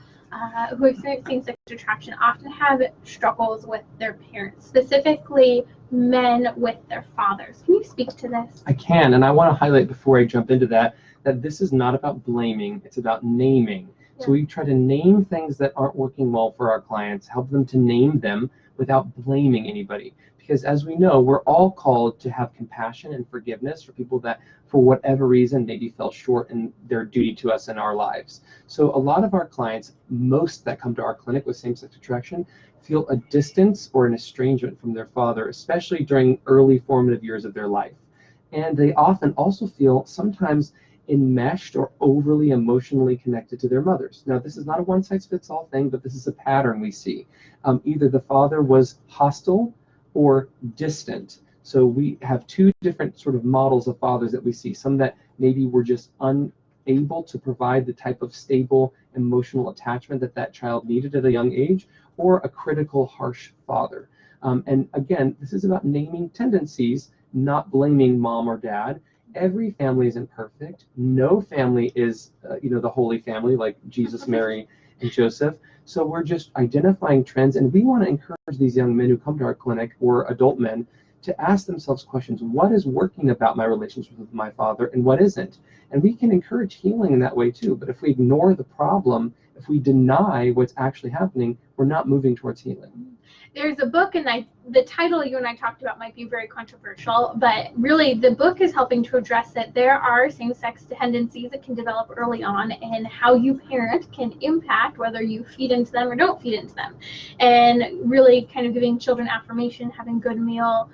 who experience same-sex attraction often have struggles with their parents, specifically men with their fathers. Can you speak to this? I can, and I want to highlight before I jump into that this is not about blaming, it's about naming. Yeah. So we try to name things that aren't working well for our clients, help them to name them without blaming anybody. Because as we know, we're all called to have compassion and forgiveness for people that, for whatever reason, maybe fell short in their duty to us in our lives. So a lot of our clients, most that come to our clinic with same-sex attraction, feel a distance or an estrangement from their father, especially during early formative years of their life. And they often also feel sometimes enmeshed or overly emotionally connected to their mothers. Now, this is not a one-size-fits-all thing, but this is a pattern we see. Either the father was hostile or distant. So we have two different sort of models of fathers that we see. Some that maybe were just unable to provide the type of stable emotional attachment that that child needed at a young age, or a critical, harsh father. And again, this is about naming tendencies, not blaming mom or dad. Every family is imperfect. No family is, the holy family like Jesus, Mary, and Joseph. So we're just identifying trends, and we want to encourage these young men who come to our clinic, or adult men, to ask themselves questions. What is working about my relationship with my father, and what isn't? And we can encourage healing in that way too. But if we ignore the problem, if we deny what's actually happening, we're not moving towards healing. There's a book, and the title you and I talked about might be very controversial, but really the book is helping to address that there are same-sex tendencies that can develop early on, and how you parent can impact whether you feed into them or don't feed into them. And really kind of giving children affirmation, having good male,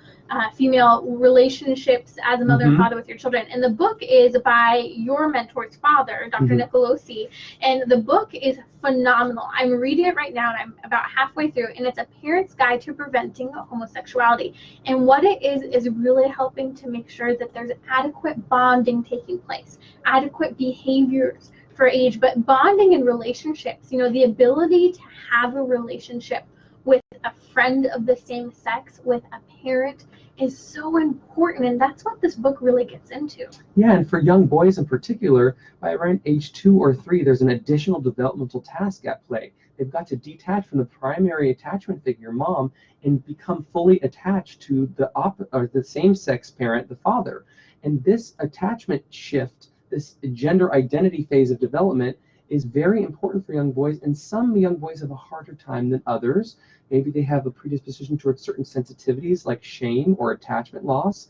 female relationships as a mother and father with your children. And the book is by your mentor's father, Dr. Nicolosi, and the book is phenomenal. I'm reading it right now, and I'm about halfway through, and it's a parent's guide to preventing homosexuality. And what it is really helping to make sure that there's adequate bonding taking place, adequate behaviors for age, but bonding in relationships, the ability to have a relationship with a friend of the same sex, with a parent, is so important, and that's what this book really gets into. Yeah, and for young boys in particular, by around age 2 or 3, there's an additional developmental task at play. They've got to detach from the primary attachment figure, mom, and become fully attached to the same-sex parent, the father. And this attachment shift, this gender identity phase of development, is very important for young boys, and some young boys have a harder time than others. Maybe they have a predisposition towards certain sensitivities like shame or attachment loss.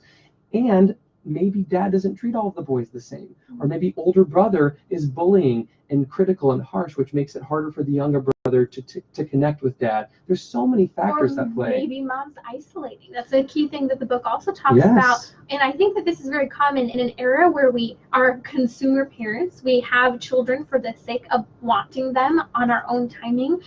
And maybe dad doesn't treat all of the boys the same, or maybe older brother is bullying and critical and harsh, which makes it harder for the younger brother to connect with dad. There's so many factors that play. Maybe mom's isolating. That's a key thing that the book also talks about. And I think that this is very common in an era where we are consumer parents. We have children for the sake of wanting them on our own timing.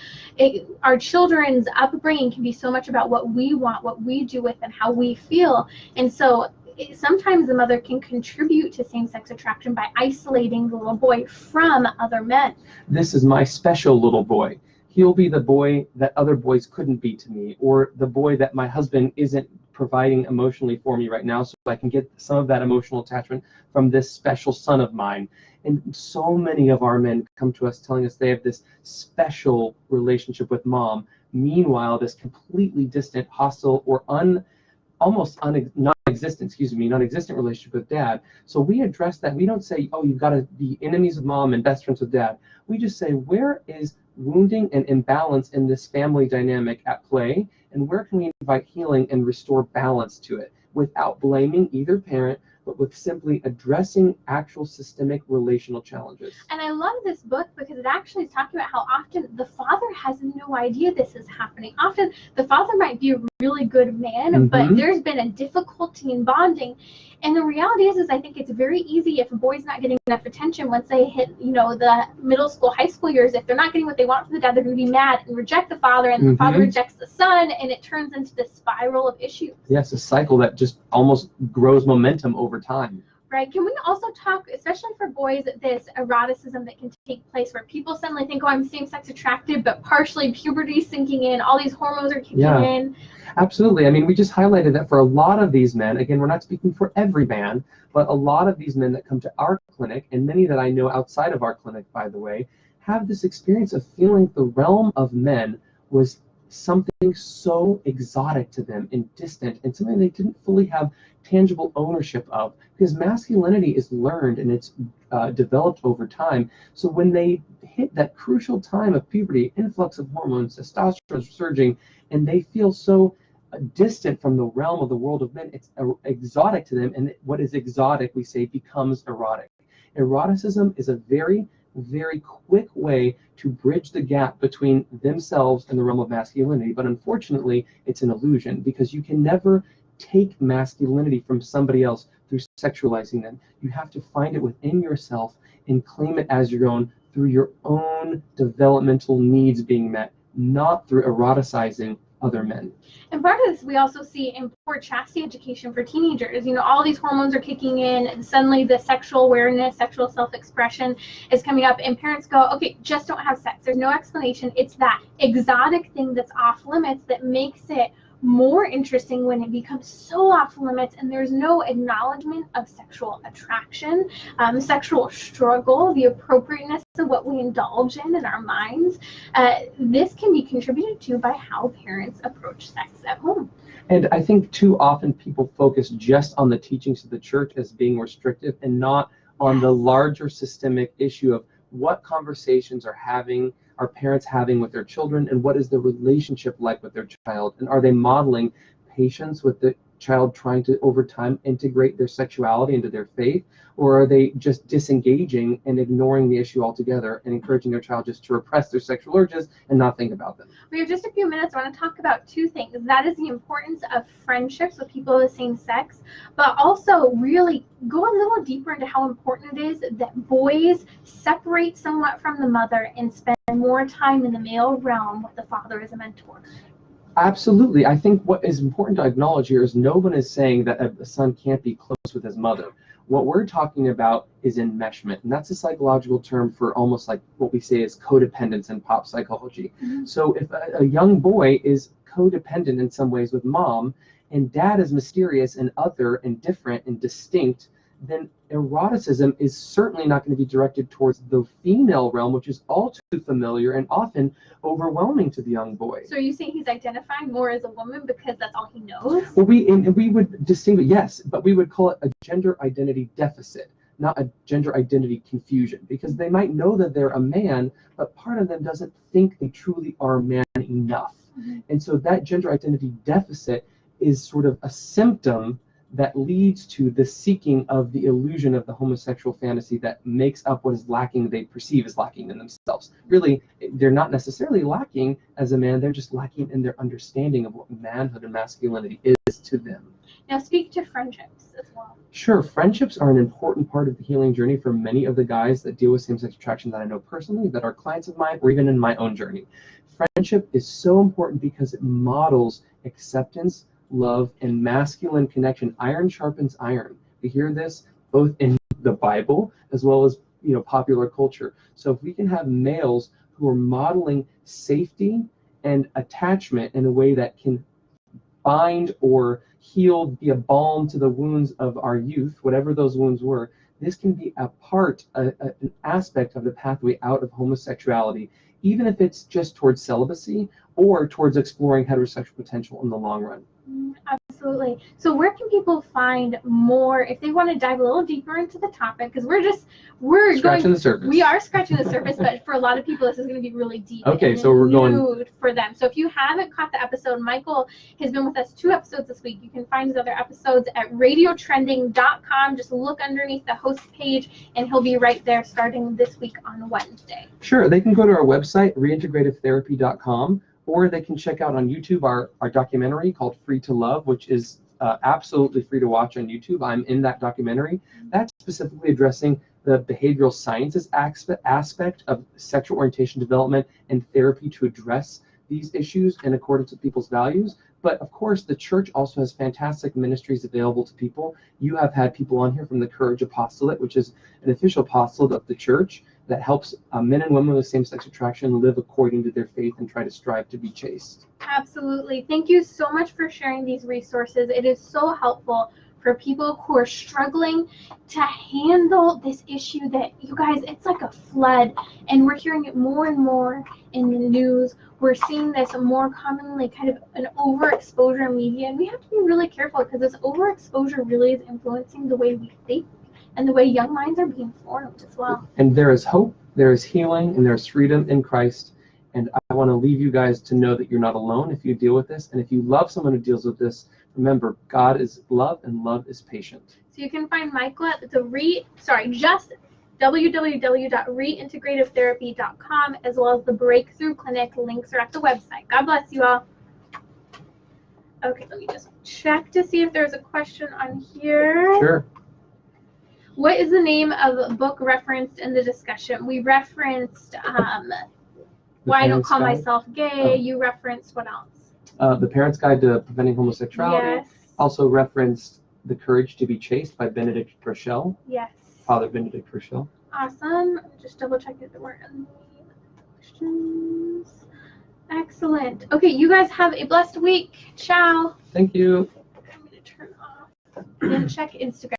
Our children's upbringing can be so much about what we want, what we do with them, how we feel. And so sometimes the mother can contribute to same-sex attraction by isolating the little boy from other men. This is my special little boy. He'll be the boy that other boys couldn't be to me, or the boy that my husband isn't providing emotionally for me right now, so I can get some of that emotional attachment from this special son of mine. And so many of our men come to us telling us they have this special relationship with mom. Meanwhile, this completely distant, hostile, or non-existent relationship with dad. So we address that. We don't say, oh, you've got to be enemies with mom and best friends with dad. We just say, where is wounding and imbalance in this family dynamic at play, and where can we invite healing and restore balance to it without blaming either parent, but with simply addressing actual systemic relational challenges. And I love this book because it actually is talking about how often the father has no idea this is happening. Often the father might be a really good man, but there's been a difficulty in bonding. And the reality is I think it's very easy if a boy's not getting enough attention once they hit, the middle school, high school years. If they're not getting what they want from the dad, they're going to be mad and reject the father, and the father rejects the son, and it turns into this spiral of issues. Yes, a cycle that just almost grows momentum over time. Right. Can we also talk, especially for boys, this eroticism that can take place where people suddenly think, oh, I'm same-sex attracted, but partially puberty sinking in, all these hormones are kicking in. Absolutely. I mean, we just highlighted that for a lot of these men, again, we're not speaking for every man, but a lot of these men that come to our clinic, and many that I know outside of our clinic, by the way, have this experience of feeling the realm of men was something so exotic to them and distant, and something they didn't fully have tangible ownership of, because masculinity is learned and it's developed over time. So when they hit that crucial time of puberty, influx of hormones, testosterone surging, and they feel so distant from the realm of the world of men, it's exotic to them, and what is exotic, we say, becomes erotic. Eroticism is a very, very quick way to bridge the gap between themselves and the realm of masculinity, but unfortunately it's an illusion, because you can never take masculinity from somebody else through sexualizing them. You have to find it within yourself and claim it as your own through your own developmental needs being met, not through eroticizing other men. And part of this we also see in poor chastity education for teenagers. All these hormones are kicking in, and suddenly the sexual awareness, sexual self-expression is coming up, and parents go, okay, just don't have sex. There's no explanation. It's that exotic thing that's off limits that makes it more interesting when it becomes so off limits and there's no acknowledgement of sexual attraction, sexual struggle, the appropriateness of what we indulge in our minds. This can be contributed to by how parents approach sex at home. And I think too often people focus just on the teachings of the church as being restrictive and not on the larger systemic issue of what conversations are parents having with their children, and what is the relationship like with their child, and are they modeling patience with the child trying to over time integrate their sexuality into their faith, or are they just disengaging and ignoring the issue altogether and encouraging their child just to repress their sexual urges and not think about them? We have just a few minutes. I want to talk about two things. That is the importance of friendships with people of the same sex, but also really go a little deeper into how important it is that boys separate somewhat from the mother and spend more time in the male realm with the father as a mentor. Absolutely. I think what is important to acknowledge here is no one is saying that a son can't be close with his mother. What we're talking about is enmeshment, and that's a psychological term for almost like what we say is codependence in pop psychology. So if a young boy is codependent in some ways with mom, and dad is mysterious and other and different and distinct, then eroticism is certainly not going to be directed towards the female realm, which is all too familiar and often overwhelming to the young boy. So are you saying he's identifying more as a woman because that's all he knows? Well, we would distinguish, yes, but we would call it a gender identity deficit, not a gender identity confusion, because they might know that they're a man, but part of them doesn't think they truly are a man enough. And so that gender identity deficit is sort of a symptom that leads to the seeking of the illusion of the homosexual fantasy that makes up what is lacking, they perceive as lacking in themselves. Really, they're not necessarily lacking as a man, they're just lacking in their understanding of what manhood and masculinity is to them. Now speak to friendships as well. Sure, friendships are an important part of the healing journey for many of the guys that deal with same-sex attraction that I know personally, that are clients of mine, or even in my own journey. Friendship is so important because it models acceptance, love, and masculine connection. Iron sharpens iron. We hear this both in the Bible as well as popular culture. So if we can have males who are modeling safety and attachment in a way that can bind or heal, be a balm to the wounds of our youth, whatever those wounds were, this can be a part, an aspect of the pathway out of homosexuality, even if it's just towards celibacy or towards exploring heterosexual potential in the long run. Absolutely. So where can people find more if they want to dive a little deeper into the topic? Because we're scratching the surface. We are scratching the surface, but for a lot of people, this is going to be really deep. Okay, and so we're going new for them. So if you haven't caught the episode, Michael has been with us 2 episodes this week. You can find his other episodes at radiotrending.com. Just look underneath the host page, and he'll be right there starting this week on Wednesday. Sure, they can go to our website, reintegrativetherapy.com. Or they can check out on YouTube our documentary called Free to Love, which is absolutely free to watch on YouTube. I'm in that documentary. That's specifically addressing the behavioral sciences aspect of sexual orientation development and therapy to address these issues in accordance with people's values. But of course, the church also has fantastic ministries available to people. You have had people on here from the Courage Apostolate, which is an official apostolate of the church that helps men and women with same-sex attraction live according to their faith and try to strive to be chaste. Absolutely. Thank you so much for sharing these resources. It is so helpful for people who are struggling to handle this issue that, you guys, it's like a flood, and we're hearing it more and more in the news. We're seeing this more commonly, kind of an overexposure in media, and we have to be really careful because this overexposure really is influencing the way we think and the way young minds are being formed as well. And there is hope, there is healing, and there's freedom in Christ. And I want to leave you guys to know that you're not alone if you deal with this. And if you love someone who deals with this, remember, God is love and love is patient. So you can find Michael at just www.reintegrativetherapy.com, as well as the Breakthrough Clinic. Links are at the website. God bless you all. Okay, let me just check to see if there's a question on here. Sure. What is the name of a book referenced in the discussion? We referenced Why I Don't Call Myself Gay. You referenced what else? The Parent's Guide to Preventing Homosexuality. Yes. Also referenced The Courage to be Chaste by Benedict Rochelle. Yes. Father Benedict Rochelle. Awesome. Just double check if there weren't any questions. Excellent. Okay, you guys have a blessed week. Ciao. Thank you. I'm going to turn off and check Instagram.